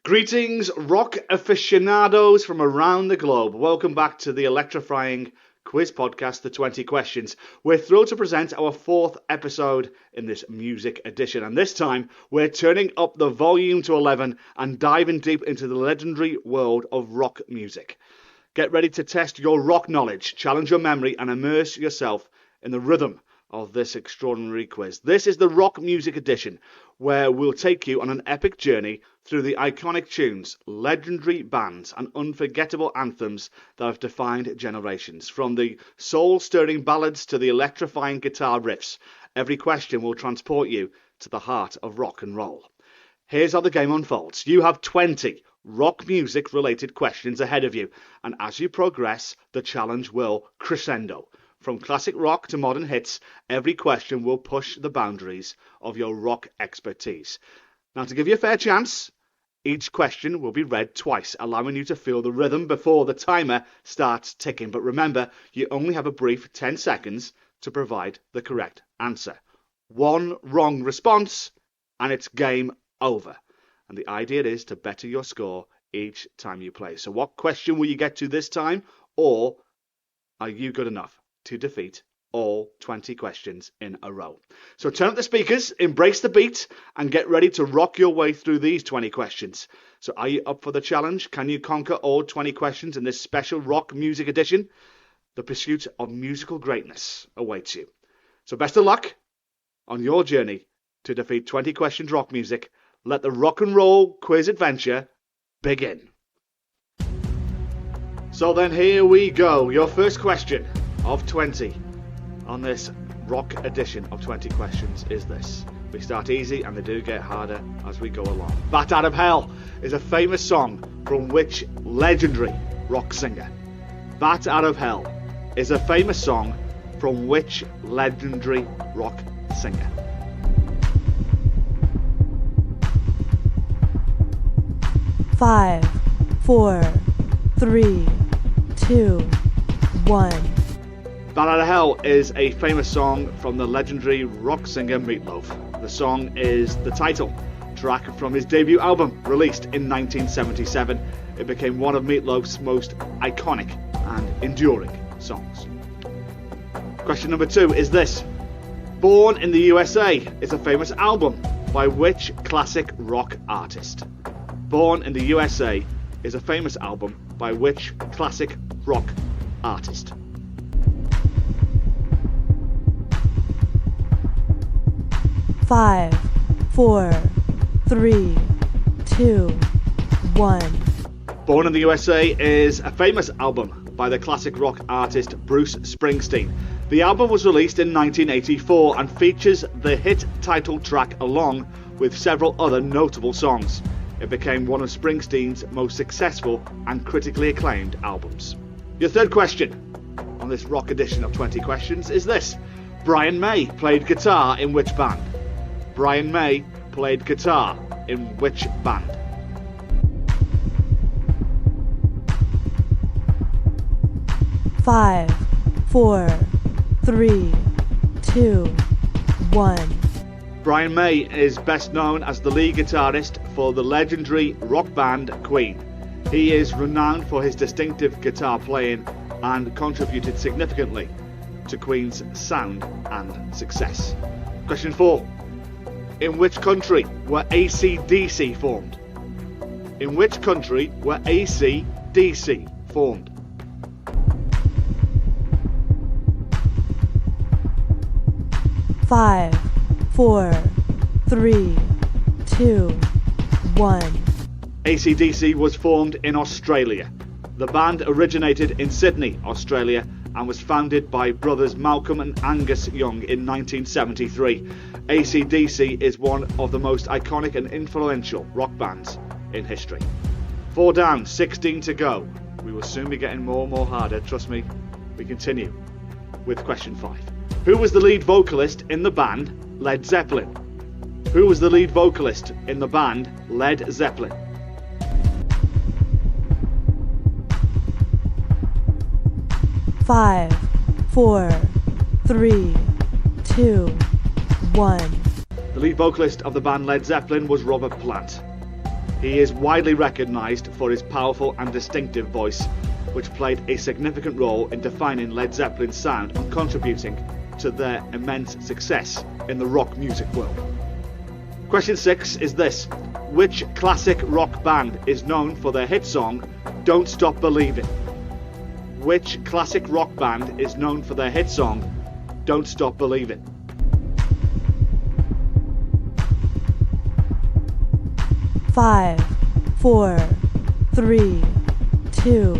Greetings, rock aficionados from around the globe. Welcome back to the electrifying quiz podcast, The 20 Questions. We're thrilled to present our fourth episode in this music edition. And this time, we're turning up the volume to 11 and diving deep into the legendary world of rock music. Get ready to test your rock knowledge, challenge your memory, and immerse yourself in the rhythm of this extraordinary quiz. This is the Rock Music Edition, where we'll take you on an epic journey through the iconic tunes, legendary bands, and unforgettable anthems that have defined generations. From the soul-stirring ballads to the electrifying guitar riffs, every question will transport you to the heart of rock and roll. Here's how the game unfolds. You have 20 rock music related questions ahead of you, and as you progress, the challenge will crescendo. From classic rock to modern hits, every question will push the boundaries of your rock expertise. Now, to give you a fair chance, each question will be read twice, allowing you to feel the rhythm before the timer starts ticking. But remember, you only have a brief 10 seconds to provide the correct answer. One wrong response, and it's game over. And the idea is to better your score each time you play. So what question will you get to this time? Or are you good enough to defeat all 20 questions in a row? So turn up the speakers, embrace the beat, and get ready to rock your way through these 20 questions. So are you up for the challenge? Can you conquer all 20 questions in this special rock music edition? The pursuit of musical greatness awaits you. So best of luck on your journey to defeat 20 questions rock music. Let the rock and roll quiz adventure begin. So then here we go. Your first question of 20 on this rock edition of 20 questions is this. We start easy and they do get harder as we go along. Bat Out of Hell is a famous song from which legendary rock singer? Bat Out of Hell is a famous song from which legendary rock singer? Five, 4, 3, 2, 1. Bat Out of Hell is a famous song from the legendary rock singer Meat Loaf. The song is the title track from his debut album, released in 1977. It became one of Meat Loaf's most iconic and enduring songs. Question number 2 is this. Born in the USA is a famous album by which classic rock artist? Born in the USA is a famous album by which classic rock artist? Five, 4, 3, 2, 1. Born in the USA is a famous album by the classic rock artist Bruce Springsteen. The album was released in 1984 and features the hit title track along with several other notable songs. It became one of Springsteen's most successful and critically acclaimed albums. Your third question on this rock edition of 20 questions is this. Brian May played guitar in which band? Brian May played guitar in which band? Five, 4, 3, 2, 1. Brian May is best known as the lead guitarist for the legendary rock band Queen. He is renowned for his distinctive guitar playing and contributed significantly to Queen's sound and success. Question 4. In which country were AC/DC formed? In which country were AC/DC formed? Five, 4, 3, 2, 1. AC/DC was formed in Australia. The band originated in Sydney, Australia, and was founded by brothers Malcolm and Angus Young in 1973. AC/DC is one of the most iconic and influential rock bands in history. 4 down, 16 to go. We will soon be getting more and more harder, trust me. We continue with question 5. Who was the lead vocalist in the band Led Zeppelin? Who was the lead vocalist in the band Led Zeppelin? Five, 4, 3, 2, 1. The lead vocalist of the band Led Zeppelin was Robert Plant. He is widely recognised for his powerful and distinctive voice, which played a significant role in defining Led Zeppelin's sound and contributing to their immense success in the rock music world. Question 6 is this. Which classic rock band is known for their hit song, Don't Stop Believin'? Which classic rock band is known for their hit song, Don't Stop Believin'? Five, 4, 3, 2,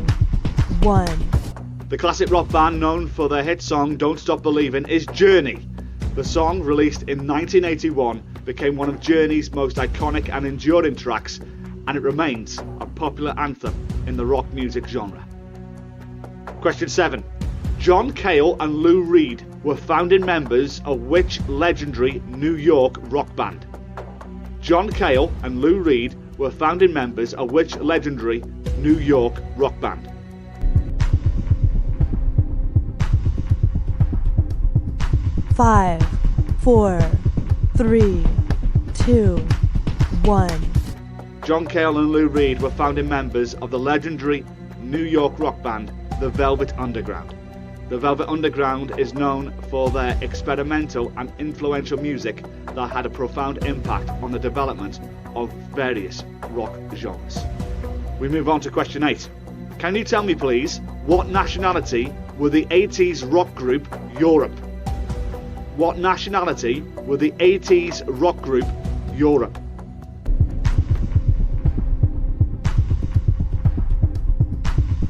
1. The classic rock band known for their hit song Don't Stop Believin' is Journey. The song, released in 1981, became one of Journey's most iconic and enduring tracks, and it remains a popular anthem in the rock music genre. Question 7. John Cale and Lou Reed were founding members of which legendary New York rock band? John Cale and Lou Reed were founding members of which legendary New York rock band? Five, 4, 3, 2, 1. John Cale and Lou Reed were founding members of the legendary New York rock band, The Velvet Underground. The Velvet Underground is known for their experimental and influential music that had a profound impact on the development of various rock genres. We move on to question 8. Can you tell me, please, what nationality were the 80s rock group Europe? What nationality were the 80s rock group Europe?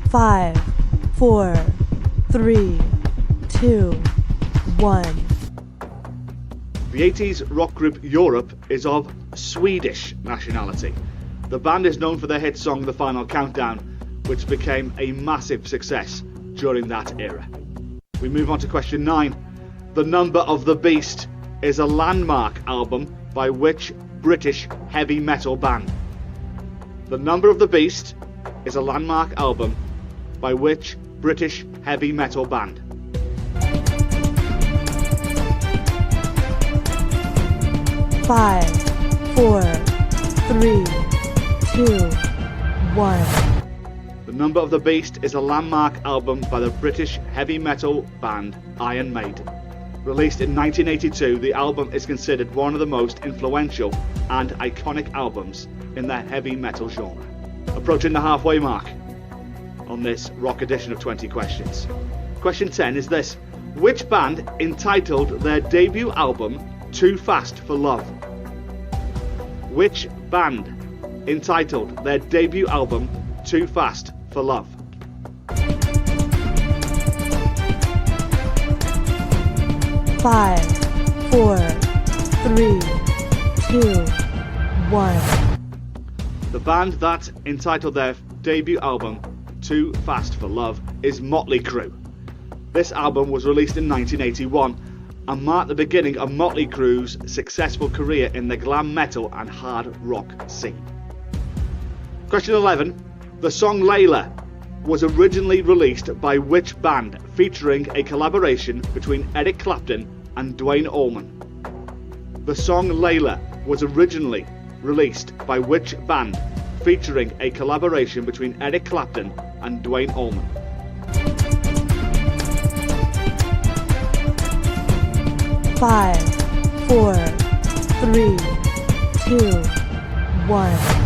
Five, 4, 3, 2, 1. The 80s rock group Europe is of Swedish nationality. The band is known for their hit song The Final Countdown, which became a massive success during that era. We move on to question 9. The Number of the Beast is a landmark album by which British heavy metal band? The Number of the Beast is a landmark album by which British heavy metal band? Five, 4, 3, 2, 1. The Number of the Beast is a landmark album by the British heavy metal band Iron Maiden. Released in 1982, the album is considered one of the most influential and iconic albums in the heavy metal genre. Approaching the halfway mark on this rock edition of 20 questions. Question 10 is this. Which band entitled their debut album Too Fast for Love? Which band entitled their debut album Too Fast for Love? Five, 4, 3, 2, 1. The band that entitled their debut album Too Fast for Love is Motley Crue. This album was released in 1981 and marked the beginning of Motley Crue's successful career in the glam metal and hard rock scene. Question 11. The song Layla was originally released by which band, featuring a collaboration between Eric Clapton and Duane Allman? The song Layla was originally released by which band, featuring a collaboration between Eric Clapton and Duane Allman? Five, 4, 3, 2, 1.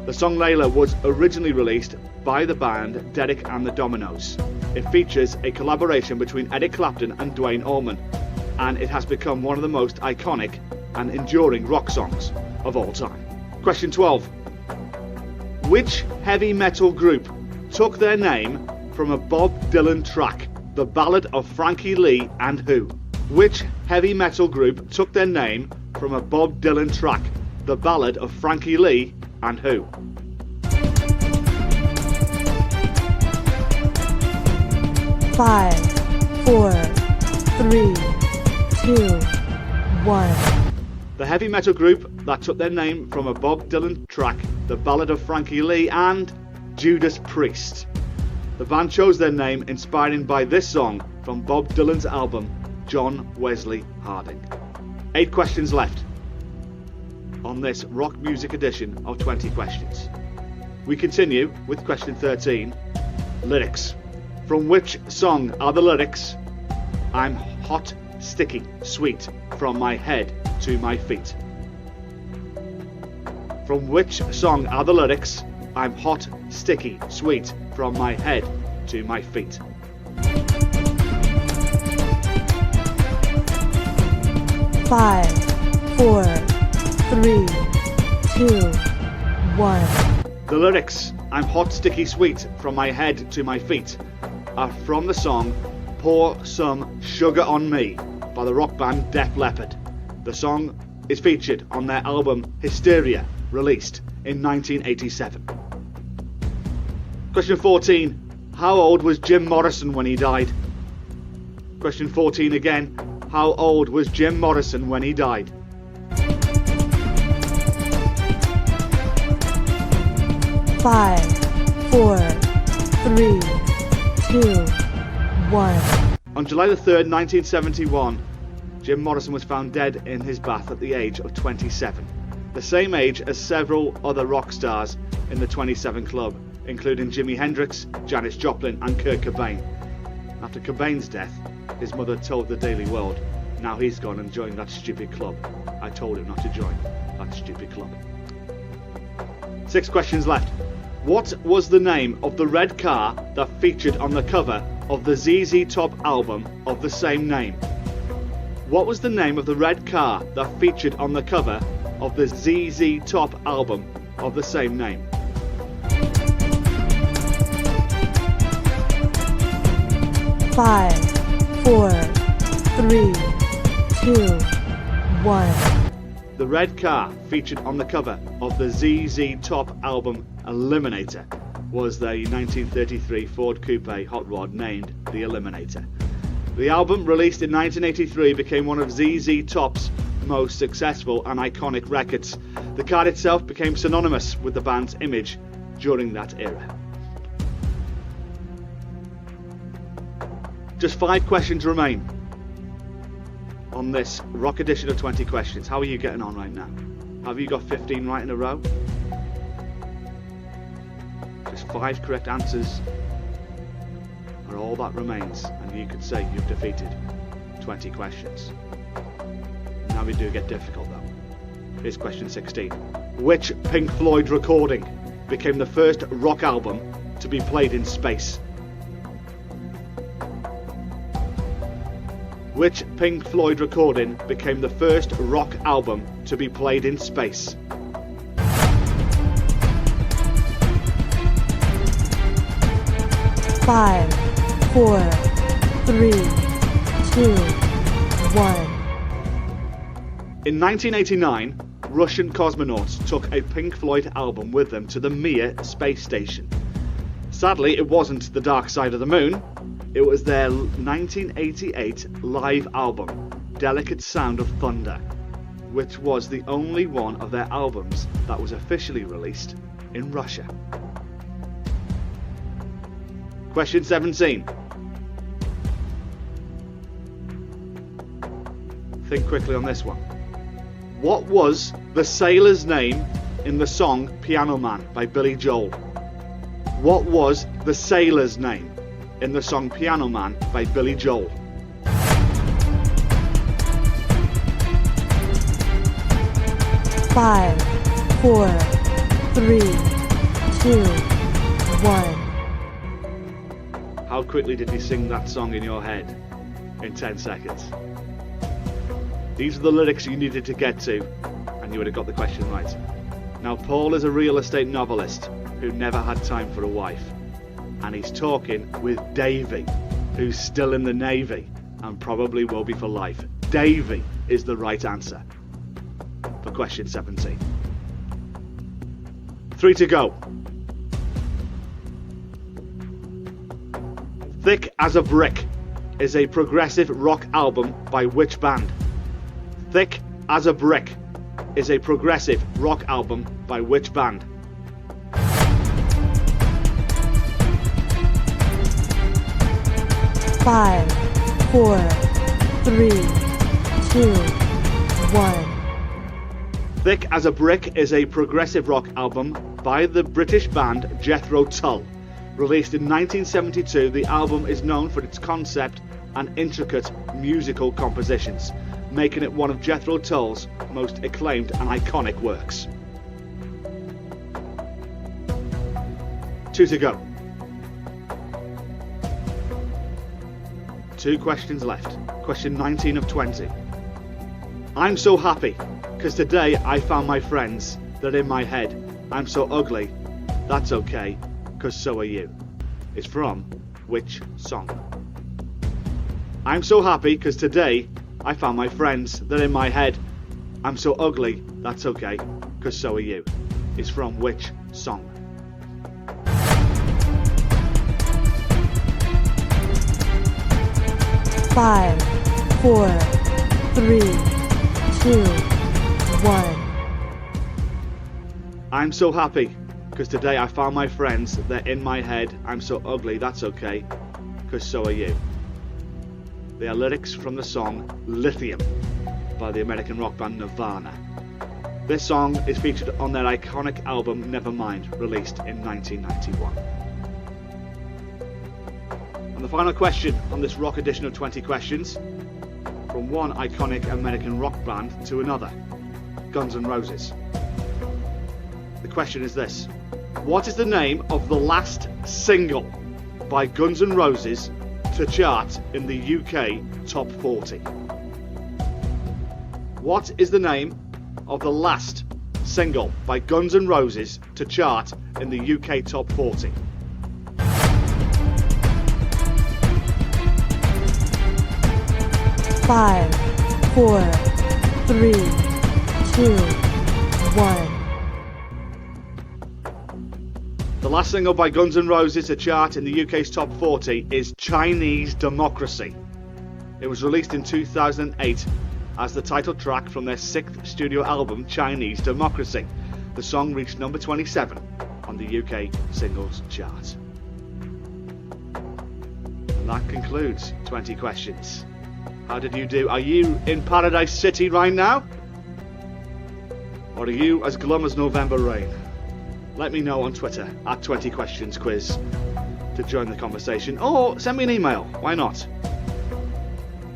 The song Layla was originally released by the band Derek and the Dominos. It features a collaboration between Eric Clapton and Duane Allman, and it has become one of the most iconic and enduring rock songs of all time. Question 12. Which heavy metal group took their name from a Bob Dylan track, The Ballad of Frankie Lee and Who? Which heavy metal group took their name from a Bob Dylan track, The Ballad of Frankie Lee and Who? Five, 4, 3, 2, 1. The heavy metal group that took their name from a Bob Dylan track, The Ballad of Frankie Lee and Judas Priest. The band chose their name inspired by this song from Bob Dylan's album John Wesley Harding. 8 questions left. on this rock music edition of 20 questions. We continue with question 13, lyrics. From which song are the lyrics, I'm hot, sticky, sweet, from my head to my feet? From which song are the lyrics, I'm hot, sticky, sweet, from my head to my feet? Five, 4, 3, 2, 1. The lyrics, I'm hot, sticky, sweet, from my head to my feet, are from the song Pour Some Sugar on Me by the rock band Def Leppard. The song is featured on their album Hysteria, released in 1987. Question 14. How old was Jim Morrison when he died? Question 14 again. How old was Jim Morrison when he died? Five, 4, 3, 2, 1. On July the 3rd, 1971, Jim Morrison was found dead in his bath at the age of 27, the same age as several other rock stars in the 27 Club, including Jimi Hendrix, Janis Joplin and Kurt Cobain. After Cobain's death, his mother told the Daily World, now he's gone and joined that stupid club. I told him not to join that stupid club. 6 questions left. What was the name of the red car that featured on the cover of the ZZ Top album of the same name? What was the name of the red car that featured on the cover of the ZZ Top album of the same name? Five, 4, 3, 2, 1. The red car featured on the cover of the ZZ Top album Eliminator was the 1933 Ford Coupe hot rod named the Eliminator. The album, released in 1983, became one of ZZ Top's most successful and iconic records. The car itself became synonymous with the band's image during that era. Just 5 questions remain on this rock edition of 20 questions. How are you getting on right now? Have you got 15 right in a row? Just 5 correct answers are all that remains, and you could say you've defeated 20 questions. Now we do get difficult though. Here's question 16. Which Pink Floyd recording became the first rock album to be played in space? Which Pink Floyd recording became the first rock album to be played in space? Five, 4, 3, 2, 1. In 1989, Russian cosmonauts took a Pink Floyd album with them to the Mir space station. Sadly, it wasn't The Dark Side of the Moon. It was their 1988 live album, Delicate Sound of Thunder, which was the only one of their albums that was officially released in Russia. Question 17. Think quickly on this one. What was the sailor's name in the song Piano Man by Billy Joel? What was the sailor's name in the song Piano Man by Billy Joel? Five, 4, 3, 2, 1. How quickly did you sing that song in your head? In 10 seconds. These are the lyrics you needed to get to, and you would have got the question right. Now, Paul is a real estate novelist who never had time for a wife. And he's talking with Davy, who's still in the Navy and probably will be for life. Davy is the right answer for question 17. 3 to go. Thick as a Brick is a progressive rock album by which band? Thick as a Brick is a progressive rock album by which band? Five, 4, 3, 2, 1. Thick as a Brick is a progressive rock album by the British band Jethro Tull. Released in 1972, the album is known for its concept and intricate musical compositions, making it one of Jethro Tull's most acclaimed and iconic works. 2 to go. 2 questions left. Question 19 of 20. I'm so happy, 'cause today I found my friends that in my head I'm so ugly, that's okay, 'cause so are you. Is from which song? I'm so happy, 'cause today I found my friends that in my head I'm so ugly, that's okay, 'cause so are you. Is from which song? Five, 4, 3, 2, 1. I'm so happy, 'cause today I found my friends, they're in my head, I'm so ugly, that's okay, 'cause so are you. They are lyrics from the song Lithium by the American rock band Nirvana. This song is featured on their iconic album Nevermind, released in 1991. And the final question on this rock edition of 20 questions, from one iconic American rock band to another, Guns N' Roses. The question is this: what is the name of the last single by Guns N' Roses to chart in the UK Top 40? What is the name of the last single by Guns N' Roses to chart in the UK Top 40? Five, 4, 3, 2, 1. The last single by Guns N' Roses to chart in the UK's Top 40 is Chinese Democracy. It was released in 2008 as the title track from their 6th studio album Chinese Democracy. The song reached number 27 on the UK singles chart. And that concludes 20 questions. How did you do? Are you in Paradise City right now? Or are you as glum as November rain? Let me know on Twitter at 20questionsquiz to join the conversation, or send me an email. Why not?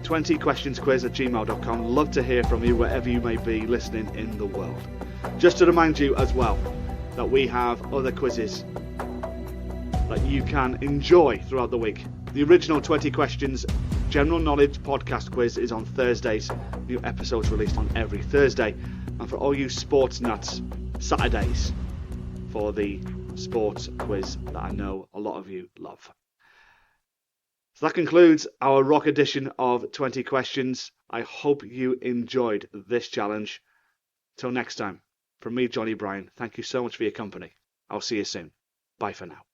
20questionsquiz@gmail.com. Love to hear from you wherever you may be listening in the world. Just to remind you as well that we have other quizzes that you can enjoy throughout the week. The original 20 questions general knowledge podcast quiz is on Thursdays. New episodes released on every Thursday. And for all you sports nuts, Saturdays for the sports quiz that I know a lot of you love. So that concludes our rock edition of 20 questions. I hope you enjoyed this challenge. Till next time, from me, Johnny Bryan, thank you so much for your company. I'll see you soon. Bye for now.